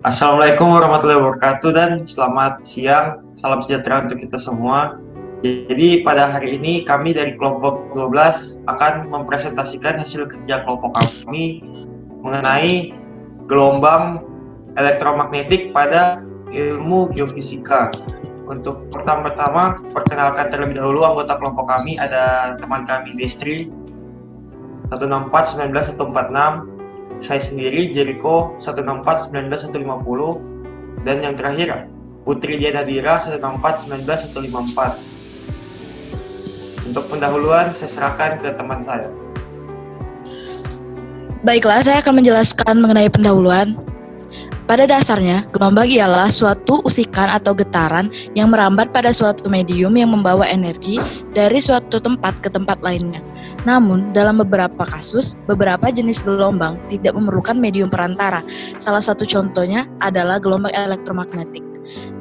Assalamualaikum warahmatullahi wabarakatuh dan selamat siang, salam sejahtera untuk kita semua. Jadi pada hari ini kami dari kelompok 12 akan mempresentasikan hasil kerja kelompok kami mengenai gelombang elektromagnetik pada ilmu geofisika. Untuk pertama-tama, perkenalkan terlebih dahulu anggota kelompok kami, ada teman kami Destri 164 19146, saya sendiri Jericho 164 19150, dan yang terakhir Putri Diana Dira 164 19154. Untuk pendahuluan saya serahkan ke teman saya. Baiklah, saya akan menjelaskan mengenai pendahuluan. Pada dasarnya, gelombang ialah suatu usikan atau getaran yang merambat pada suatu medium yang membawa energi dari suatu tempat ke tempat lainnya. Namun, dalam beberapa kasus, beberapa jenis gelombang tidak memerlukan medium perantara. Salah satu contohnya adalah gelombang elektromagnetik.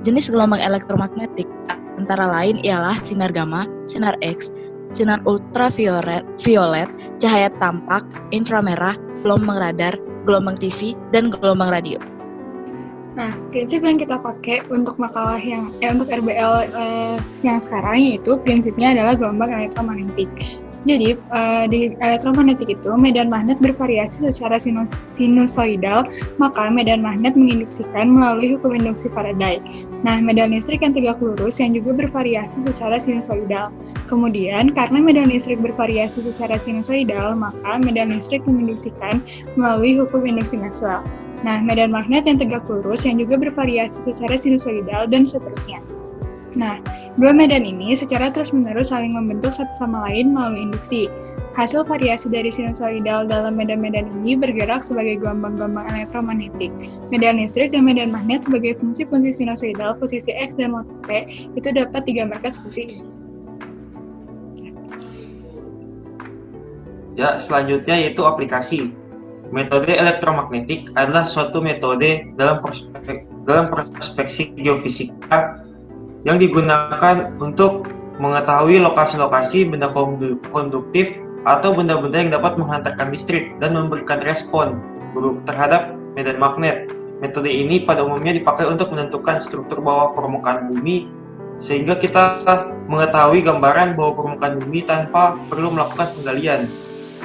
Jenis gelombang elektromagnetik antara lain ialah sinar gamma, sinar X, sinar ultraviolet, cahaya tampak, inframerah, gelombang radar, gelombang TV, dan gelombang radio. Nah, prinsip yang kita pakai untuk makalah untuk RBL yang sekarang yaitu prinsipnya adalah gelombang elektromagnetik. Jadi, di elektromagnetik itu medan magnet bervariasi secara sinusoidal, maka medan magnet menginduksikan melalui hukum induksi Faraday. Nah, medan listrik yang tegak lurus yang juga bervariasi secara sinusoidal. Kemudian, karena medan listrik bervariasi secara sinusoidal, maka medan listrik menginduksikan melalui hukum induksi Maxwell. Nah, medan magnet yang tegak lurus yang juga bervariasi secara sinusoidal dan seterusnya. Nah, dua medan ini secara terus-menerus saling membentuk satu sama lain melalui induksi. Hasil variasi dari sinusoidal dalam medan-medan ini bergerak sebagai gelombang-gelombang elektromagnetik. Medan listrik dan medan magnet sebagai fungsi-fungsi sinusoidal, posisi X dan motif P itu dapat digambarkan seperti ini. Ya, selanjutnya yaitu aplikasi. Metode elektromagnetik adalah suatu metode dalam prospeksi geofisika yang digunakan untuk mengetahui lokasi-lokasi benda konduktif atau benda-benda yang dapat menghantarkan listrik dan memberikan respon buruk terhadap medan magnet. Metode ini pada umumnya dipakai untuk menentukan struktur bawah permukaan bumi, sehingga kita mengetahui gambaran bawah permukaan bumi tanpa perlu melakukan penggalian.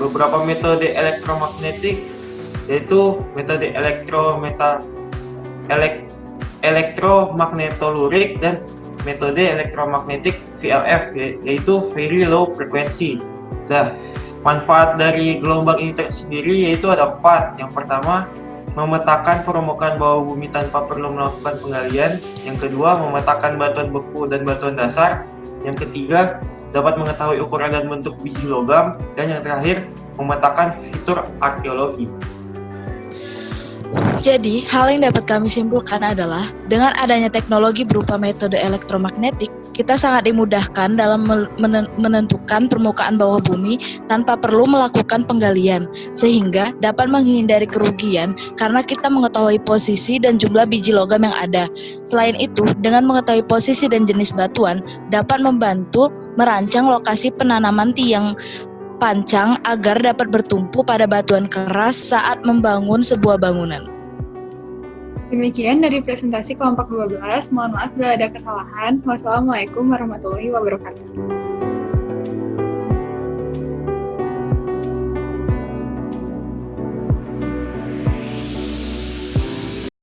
Beberapa metode elektromagnetik yaitu metode elektromagnetolurik dan metode elektromagnetik VLF, yaitu very low frequency. Nah, manfaat dari gelombang ini sendiri yaitu ada 4. Yang pertama, memetakan permukaan bawah bumi tanpa perlu melakukan penggalian. Yang kedua, memetakan batuan beku dan batuan dasar. Yang ketiga, dapat mengetahui ukuran dan bentuk biji logam. Dan yang terakhir, memetakan fitur arkeologi. Jadi, hal yang dapat kami simpulkan adalah dengan adanya teknologi berupa metode elektromagnetik, kita sangat dimudahkan dalam menentukan permukaan bawah bumi tanpa perlu melakukan penggalian, sehingga dapat menghindari kerugian karena kita mengetahui posisi dan jumlah biji logam yang ada. Selain itu, dengan mengetahui posisi dan jenis batuan, dapat membantu merancang lokasi penanaman tiang pancang agar dapat bertumpu pada batuan keras saat membangun sebuah bangunan. Demikian dari presentasi kelompok 12. Mohon maaf bila ada kesalahan. Wassalamualaikum warahmatullahi wabarakatuh.